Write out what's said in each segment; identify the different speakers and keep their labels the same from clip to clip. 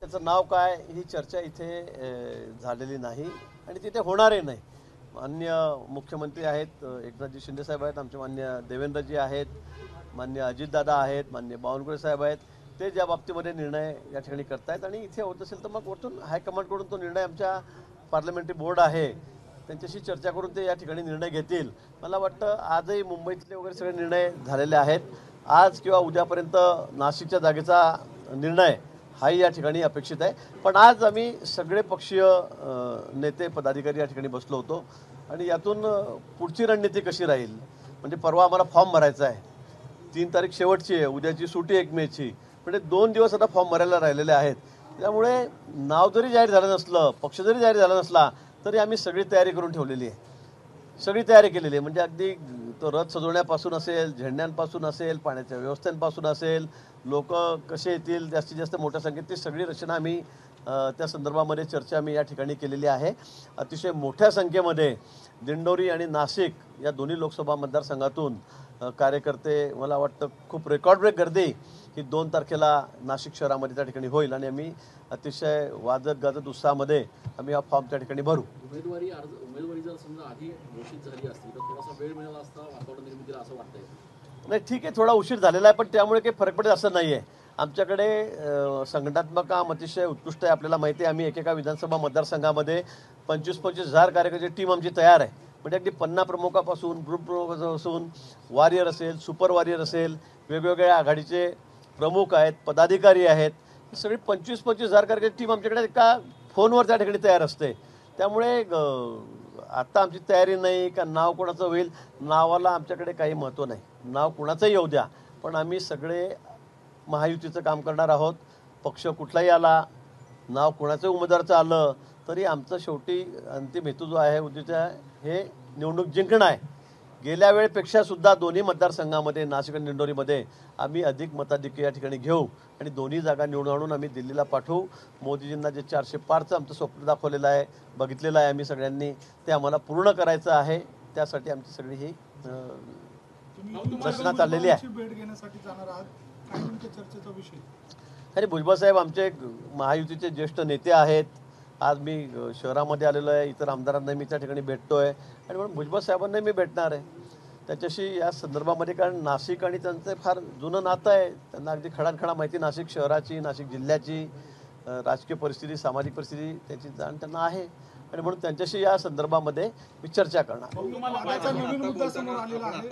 Speaker 1: त्याचं नाव काय ही चर्चा इथे झालेली नाही आणि तिथे होणारही नाही. माननीय मुख्यमंत्री आहेत, एकनाथजी शिंदे साहेब आहेत, आमचे माननीय देवेंद्रजी आहेत, माननीय अजितदादा आहेत, माननीय बावनकुळे साहेब आहेत. ते ज्या बाबतीमध्ये निर्णय या ठिकाणी करतायत आणि इथे होत असेल तर मग वरतून हायकमांडकडून तो निर्णय आमच्या पार्लमेंटरी बोर्ड आहे त्यांच्याशी चर्चा करून ते या ठिकाणी निर्णय घेतील. मला वाटतं आजही मुंबईतले वगैरे सगळे निर्णय झालेले आहेत. आज किंवा उद्यापर्यंत नाशिकच्या जागेचा निर्णय हाही या ठिकाणी अपेक्षित आहे. पण आज आम्ही सगळे पक्षीय नेते पदाधिकारी या ठिकाणी बसलो होतो आणि यातून पुढची रणनीती कशी राहील, म्हणजे परवा आम्हाला फॉर्म भरायचा आहे, 3 तारीख शेवटची आहे, उद्याची सुटी 1 मेची, म्हणजे 2 दिवस आता फॉर्म भरायला राहिलेले आहेत. त्यामुळे नाव जरी जाहीर झालं नसलं, पक्ष जरी जाहीर झाला नसला तरी आम्ही सगळी तयारी करून ठेवलेली आहे, सगळी तयारी केलेली आहे. म्हणजे अगदी तो रथ सजवण्यापासून असेल, झेंड्यांपासून असेल, पाण्याच्या व्यवस्थेपासून असेल, लोक कसे येतील जास्तीत जास्त मोठ्या संख्येत, ती सगळी रचना आम्ही त्या संदर्भामध्ये चर्चा आम्ही या ठिकाणी केलेली आहे. अतिशय मोठ्या संख्येमध्ये दिंडोरी आणि नाशिक या दोन्ही लोकसभा मतदारसंघातून कार्यकर्ते, मला वाटतं खूप रेकॉर्ड ब्रेक गर्दी ही 2 तारखेला नाशिक शहरामध्ये त्या ठिकाणी होईल आणि आम्ही अतिशय वाजत गाजत उत्साहामध्ये आम्ही हा फॉर्म त्या ठिकाणी भरू.
Speaker 2: उमेदवारी जर समजा आधी घोषित झाली असती तर थोडासा वेळ मिळाला असता वातावरण निर्मितीला असं वाटतंय.
Speaker 1: नाही, ठीक आहे, थोडा उशीर झालेला आहे, पण त्यामुळे काही फरक पडेल असं नाही आहे. आमच्याकडे संघटनात्मक काम अतिशय उत्कृष्ट आहे. आपल्याला माहिती आहे, आम्ही एकेका विधानसभा मतदारसंघामध्ये 25,000 कार्यकर्त्याची टीम आमची तयार आहे. म्हणजे अगदी 50 प्रमुखापासून, ग्रुप प्रमुखापासून, वॉरियर असेल, सुपर वॉरियर असेल, वेगवेगळ्या आघाडीचे प्रमुख आहेत, पदाधिकारी आहेत, सगळी 25,000 कार्यकर्त्याची टीम आमच्याकडे एका फोनवर त्या ठिकाणी तयार असते. त्यामुळे आता आमची तयारी नाही का नाव कोणाचं होईल, नावाला आमच्याकडे काही महत्त्व नाही. नाव कुणाचंही येऊ द्या, पण आम्ही सगळे महायुतीचं काम करणार आहोत. पक्ष कुठलाही आला, नाव कुणाचं उमेदवाराचं आलं तरी आमचं शेवटी अंतिम हेतू जो आहे उद्याचा, हे निवडणूक जिंकणं आहे. गेल्या वेळेपेक्षा सुद्धा दोन्ही मतदारसंघामध्ये, नाशिक आणि दिंडोरीमध्ये आम्ही अधिक मताधिक्य या ठिकाणी घेऊ आणि दोन्ही जागा निवडून आणून आम्ही दिल्लीला पाठवू. मोदीजींना जे 400 पारचं आमचं स्वप्न दाखवलेलं आहे, बघितलेलं आहे आम्ही सगळ्यांनी, ते आम्हाला पूर्ण करायचं आहे. त्यासाठी आमची सगळी ही रचना चाललेली आहे. अरे भुजबळ साहेब आमचे महायुतीचे ज्येष्ठ नेते आहेत. आज मी शहरामध्ये आलेलो आहे, इतर आमदारांना मी त्या ठिकाणी भेटतो आहे आणि म्हणून भुजबळ साहेबांनाही मी भेटणार आहे त्याच्याशी या संदर्भामध्ये. कारण नाशिक आणि त्यांचं फार जुनं नातं आहे, त्यांना अगदी खडानखडा माहिती नाशिक शहराची, नाशिक जिल्ह्याची राजकीय परिस्थिती, सामाजिक परिस्थिती त्याची जाण त्यांना आहे आणि म्हणून त्यांच्याशी या संदर्भामध्ये मी चर्चा करणार.
Speaker 3: आता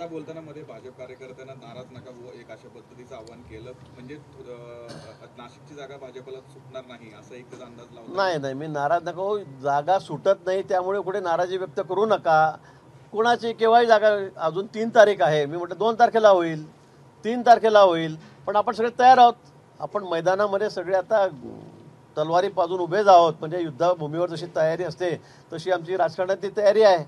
Speaker 3: बोलताना मध्ये भाजप कार्यकर्त्यांना नाराज नका हो, एक अशा पद्धतीचं आव्हान केलं, म्हणजे नाशिकची जागा भाजपला सुटणार नाही असं एक अंदाज लावला.
Speaker 1: नाही, मी नाराज नका हो, जागा सुटत नाही त्यामुळे कुठे नाराजी व्यक्त करू नका. कोणाची केव्हाही जागा, अजून 3 तारीख आहे, मी म्हटलं 2 तारखेला होईल, 3 तारखेला होईल, पण आपण सगळे तयार आहोत. आपण मैदानामध्ये सगळे आता तलवारी पाजून उभेच आहोत. म्हणजे युद्धभूमीवर जशी तयारी असते तशी आमची राजकारणातली तयारी आहे.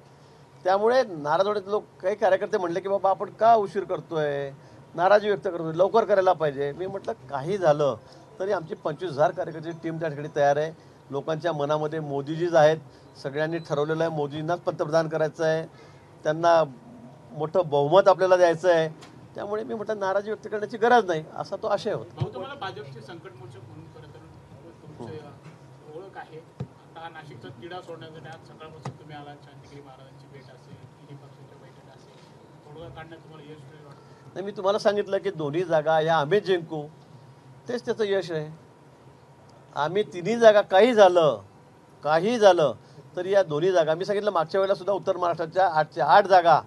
Speaker 1: त्यामुळे नाराज होण्यात लोक, काही कार्यकर्ते म्हणले की बाबा आपण का उशीर करतोय, नाराजी व्यक्त करतोय, लवकर करायला पाहिजे. मी म्हटलं काही झालं तरी आमची 25,000 कार्यकर्त्याची टीम त्या ठिकाणी तयार आहे. लोकांच्या मनामध्ये मोदीजीच आहेत, सगळ्यांनी ठरवलेलं आहे मोदींनाच पंतप्रधान करायचं आहे, त्यांना मोठं बहुमत आपल्याला द्यायचं आहे. त्यामुळे मी म्हटलं नाराजी व्यक्त करण्याची गरज नाही, असा तो आशय होता.
Speaker 4: भाजपचे संकटमोचक म्हणून ओळख आहे. आता नाशिकचा तिढा सोडण्यासाठी आज सकाळपासून तुम्ही आला, शांतिगिरी महाराजांची भेट असेल, तिन्ही पक्षांच्या बैठक असेल, थोडं काढण्यात तुम्हाला यश मिळेल वाटतं?
Speaker 1: नाही, मी तुम्हाला सांगितलं की दोन्ही जागा या आम्हीच जिंकू, तेच त्याचं यश आहे. आम्ही तिन्ही जागा, काही झालं तरी या दोन्ही जागा, मी सांगितलं मागच्या वेळेला सुद्धा उत्तर महाराष्ट्राच्या 8च्या 8 जागा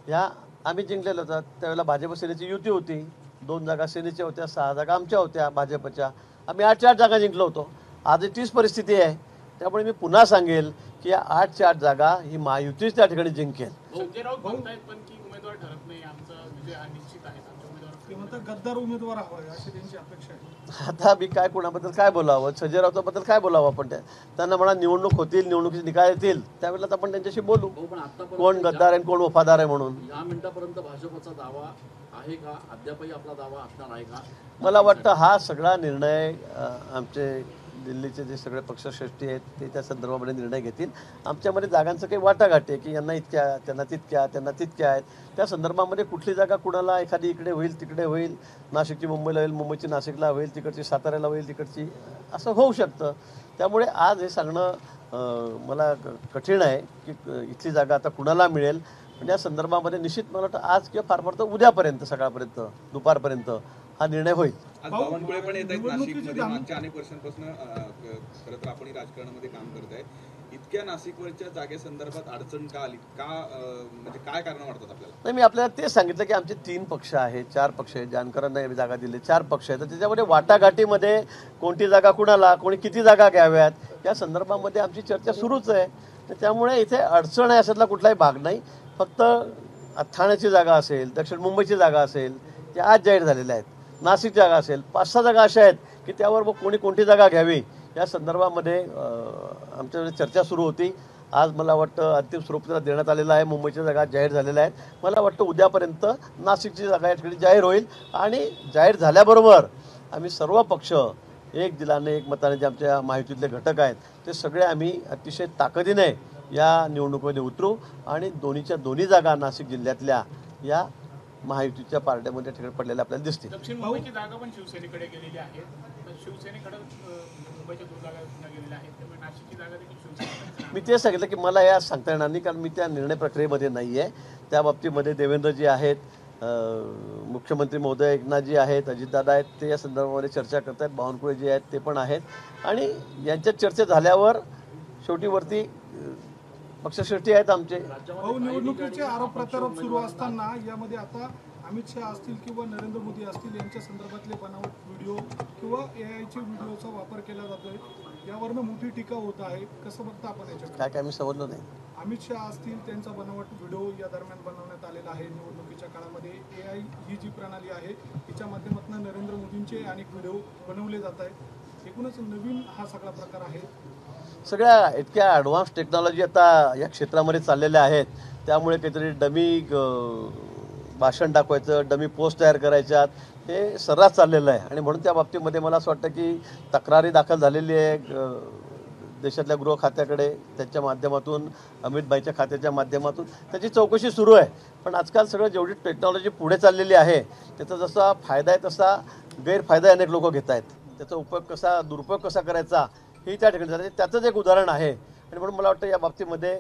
Speaker 1: ह्या आम्ही जिंकलेल्या होत्या. त्यावेळेला भाजप सेनेची युती होती, 2 जागा सेनेच्या होत्या, 6 जागा आमच्या होत्या भाजपच्या. आम्ही 8च्या 8 जागा जिंकलो होतो. आजही तीच परिस्थिती आहे. त्यामुळे मी पुन्हा सांगेल की या 8च्या 8 जागा ही महायुतीच त्या ठिकाणी जिंकेल.
Speaker 4: संजय राऊत म्हणतायत पण की उमेदवार ठरत नाही, आमचा विजय हा निश्चित आहे,
Speaker 5: गद्दार उमेदवार हवा अशी त्यांची अपेक्षा आहे.
Speaker 1: आता मी काय कोणाबद्दल काय बोलावं, संजय राऊताबद्दल काय बोलावं आपण? त्यांना म्हणा निवडणूक होतील, निवडणुकीचे निकाल येतील, त्यावेळेला आपण त्यांच्याशी बोलू कोण गद्दार आहे कोण वफादार आहे म्हणून.
Speaker 2: या मिनिटापर्यंत भाजपचा दावा आहे का, अद्यापही आपला दावा असणार आहे का?
Speaker 1: मला वाटतं हा सगळा निर्णय आमचे दिल्लीचे जे सगळे पक्षश्रेष्ठी आहेत ते त्या संदर्भामध्ये निर्णय घेतील. आमच्यामध्ये जागांचं काही वाटाघाटी आहे की यांना इतक्या, त्यांना तितक्या, त्यांना तितक्या आहेत. त्या संदर्भामध्ये कुठली जागा कुणाला, एखादी इकडे होईल, तिकडे होईल, नाशिकची मुंबईला होईल, मुंबईची नाशिकला होईल, तिकडची साताऱ्याला होईल, तिकडची, असं होऊ शकतं. त्यामुळे आज हे सांगणं मला कठीण आहे की इथली जागा आता कुणाला मिळेल. पण या संदर्भामध्ये निश्चित मला वाटतं आज किंवा फार फार तर उद्यापर्यंत, सकाळपर्यंत, दुपारपर्यंत हा निर्णय होईल.
Speaker 3: आज बावनकुळे पण येत आहेत नाशिकमध्ये. मागच्या अनेक वर्षांपासून खरं तर आपण राजकारणामध्ये काम करत आहे. इतक्या नाशिकवरच्या जागेसंदर्भात अडचण का आली, का म्हणजे काय कारण वाटतात आपल्याला?
Speaker 1: नाही, मी आपल्याला तेच सांगितलं की आमचे 3 पक्ष आहेत, 4 पक्ष आहेत, जानकरांना जागा दिली, 4 पक्ष आहेत. तर त्याच्यामध्ये वाटाघाटीमध्ये कोणती जागा कुणाला, कोणी किती जागा घ्याव्यात, या संदर्भामध्ये आमची चर्चा सुरूच आहे. तर त्यामुळे इथे अडचण आहे अशातला कुठलाही भाग नाही. फक्त ठाण्याची जागा असेल, दक्षिण मुंबईची जागा असेल, त्या आज जाहीर झालेल्या आहेत. नाशिक जागा असेल, 5-6 जागा अशा आहेत की त्यावर मग कोणती जागा घ्यावी या संदर्भामध्ये आमच्याकडे चर्चा सुरू होती. आज मला वाटतं अंतिम स्वरूप त्याला देण्यात आलेलं आहे. मुंबईच्या जागा जाहीर झालेल्या आहेत. मला वाटतं उद्यापर्यंत नाशिकची जागा या ठिकाणी जाहीर होईल. आणि जाहीर झाल्याबरोबर आम्ही सर्व पक्ष एक दिलाने, एक मताने, जे आमच्या महायुतीतले घटक आहेत ते सगळे आम्ही अतिशय ताकदीने या निवडणुकीमध्ये उतरू आणि दोन्ही जागा नाशिक जिल्ह्यातल्या या महायुतीच्या पार्ट्यामध्ये ठिकाणी पडलेल्या आपल्याला दिसतील.
Speaker 4: दक्षिण मुंबईची जागा पण शिवसेनेकडे गेलेली आहे. तर शिवसेनेकडे मुंबईच्या 2 जागा गेलेल्या आहेत. त्यामुळे नाशिकची जागा देखील शिवसेनेकडे.
Speaker 1: मी ते सांगितलं की मला या सांगता येणार नाही, कारण मी त्या निर्णय प्रक्रियेमध्ये नाही आहे. त्या बाबतीमध्ये देवेंद्रजी आहेत, मुख्यमंत्री महोदय एकनाथजी आहेत, अजितदादा आहेत, ते या संदर्भामध्ये चर्चा करत आहेत. बावनकुळे जे आहेत ते पण आहेत. आणि यांच्यात चर्चा झाल्यावर शेवटी वरती पक्षश्रेष्ठी आहेत आमचे.
Speaker 5: निवडणुकीचे आरोप प्रत्यारोप सुरू असताना यामध्ये आता अमित शहा असतील किंवा नरेंद्र मोदी असतील यांच्या संदर्भातले बनावट व्हिडिओ किंवा AIचे व्हिडिओचा वापर केला जातोय. यावरनं मोठी टीका होत आहे. कसं बघता आपण याच्याकडे?
Speaker 1: काय मी समजलो नाही.
Speaker 5: अमित शहा असतील, त्यांचा बनावट व्हिडिओ या दरम्यान बनवण्यात आलेला आहे. निवडणुकीच्या काळामध्ये AI ही जी प्रणाली आहे तिच्या माध्यमातून नरेंद्र मोदींचे अनेक व्हिडिओ बनवले जात आहेत. एकूणच नवीन हा सगळा प्रकार आहे.
Speaker 1: सगळ्या इतक्या ॲडव्हान्स टेक्नॉलॉजी आता या क्षेत्रामध्ये चाललेल्या आहेत. त्यामुळे काहीतरी डमी भाषण दाखवायचं, डमी पोस्ट तयार करायच्यात, हे सर्रास चाललेलं आहे. आणि म्हणून त्या बाबतीमध्ये मला असं वाटतं की तक्रारी दाखल झालेली आहे देशातल्या गृह खात्याकडे, त्यांच्या माध्यमातून, अमित भाईच्या खात्याच्या माध्यमातून त्याची चौकशी सुरू आहे. पण आजकाल सगळं जेवढी टेक्नॉलॉजी पुढे चाललेली आहे त्याचा जसा फायदा आहे तसा गैरफायदा अनेक लोक घेत आहेत. त्याचा दुरुपयोग कसा करायचा हे त्या ठिकाणी झालं. त्याचंच एक उदाहरण आहे. आणि म्हणून मला वाटतं या बाबतीमध्ये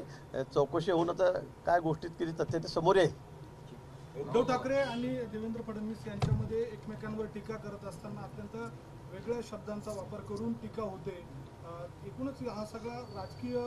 Speaker 1: चौकशी होऊन आता काय गोष्टीत किती तथ्य ते समोर येईल.
Speaker 5: उद्धव ठाकरे आणि देवेंद्र फडणवीस यांच्यामध्ये एकमेकांवर टीका करत असताना अत्यंत वेगळ्या शब्दांचा वापर करून टीका होते. एकूणच हा सगळा राजकीय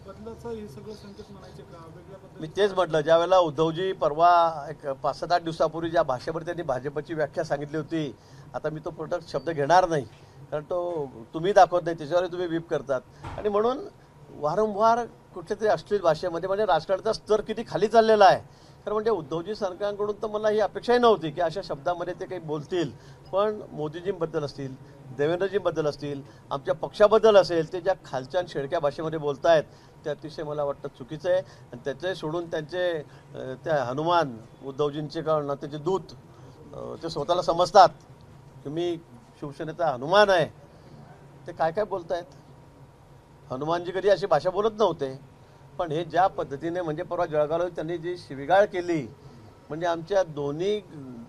Speaker 5: बदलाचं हे सगळं संकेत म्हणायचे का? वेगळ्या पद्धतीने
Speaker 1: मी तेच म्हटलं, ज्या वेळेला उद्धवजी परवा एक 5-7-8 दिवसापूर्वी ज्या भाषेवर त्यांनी भाजपची व्याख्या सांगितली होती, आता मी तो प्रोडक्ट शब्द घेणार नाही, कारण तो तुम्ही दाखवत नाही, त्याच्यावर तुम्ही व्हीप करतात. आणि म्हणून वारंवार कुठल्यातरी अश्लील भाषेमध्ये म्हणजे राजकारणाचा स्तर किती खाली चाललेला आहे. खरं म्हणजे उद्धवजी सरकारकडून तर मला ही अपेक्षाही नव्हती की अशा शब्दामध्ये ते काही बोलतील. पण मोदीजींबद्दल असतील, देवेंद्रजींबद्दल असतील, आमच्या पक्षाबद्दल असेल, ते ज्या खालच्या शेडक्या भाषेमध्ये बोलत आहेत ते अतिशय मला वाटतं चुकीचं आहे. आणि त्याचे सोडून त्यांचे त्या हनुमान उद्धवजींचे कारण त्याचे दूत ते स्वतःला समजतात की मी शिवसेनेचा हनुमान आहे, ते काय काय बोलत आहेत. हनुमानजी कधी अशी भाषा बोलत नव्हते. पण हे ज्या पद्धतीने म्हणजे परवा जळगावला त्यांनी जी शिवीगाळ केली, म्हणजे आमच्या दोन्ही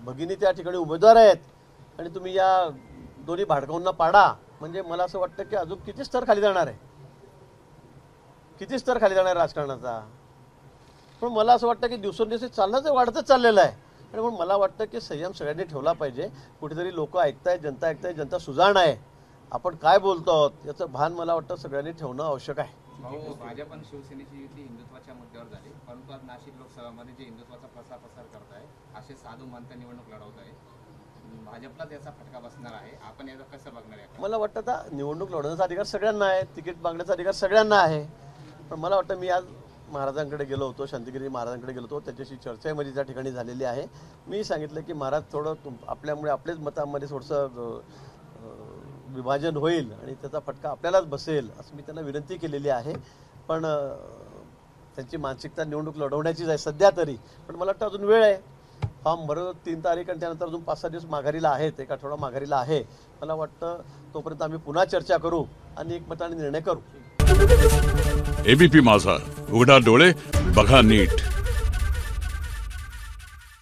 Speaker 1: भगिनी त्या ठिकाणी उमेदवार आहेत आणि तुम्ही या दोन्ही भाडकांना पाडा, म्हणजे मला असं वाटतं की अजून किती स्तर खाली जाणार आहे, किती स्तर खाली जाणार आहे राजकारणाचा. पण मला असं वाटतं की दिवसेंदिवस चालणंच वाढतच चाललेलं आहे. आणि म्हणून मला वाटतं की संयम सगळ्यांनी ठेवला पाहिजे. कुठेतरी लोक ऐकतायत, जनता ऐकतायत, जनता सुजाण आहे, आपण काय बोलतो आहोत याचं भान मला वाटतं सगळ्यांनी ठेवणं आवश्यक आहे.
Speaker 6: भाजप आणि शिवसेनेची युती हिंदुत्वाच्या मुद्द्यावर झाली, परंतु आज नाशिक लोकसभामध्ये जे हिंदुत्वाचा प्रसार करत आहे असे साधू महंत निवडणूक लढवत आहे. भाजपला त्याचा फटका बसणार आहे. आपण याचं कसं बघणार आहे?
Speaker 1: मला वाटतं आता निवडणूक लढवण्याचा अधिकार सगळ्यांना आहे, तिकीट मागण्याचा अधिकार सगळ्यांना आहे. पण मला वाटतं मी आज महाराजांकडे गेलो होतो, शांतिगिरी महाराजांकडे गेलो होतो, त्याच्याशी चर्चा माझी त्या ठिकाणी झालेली आहे. मी सांगितलं की महाराज थोडं आपल्यामुळे आपल्याच मतांमध्ये थोडंसं विभाजन होईल आणि त्याचा फटका आपल्यालाच बसेल असं मी त्यांना विनंती केलेली आहे. पण त्यांची मानसिकता निवडणूक लढवण्याचीच आहे सध्या तरी. पण मला वाटतं अजून वेळ आहे. फॉर्म भरत 3 तारीख आणि त्यानंतर अजून 5-6 दिवस माघारीला आहेत, 1 आठवडा माघारीला आहे. मला वाटतं तोपर्यंत आम्ही पुन्हा चर्चा करू आणि एकमताने निर्णय करू.
Speaker 7: एबीपी माझा, उघडा डोळे बघा नीट.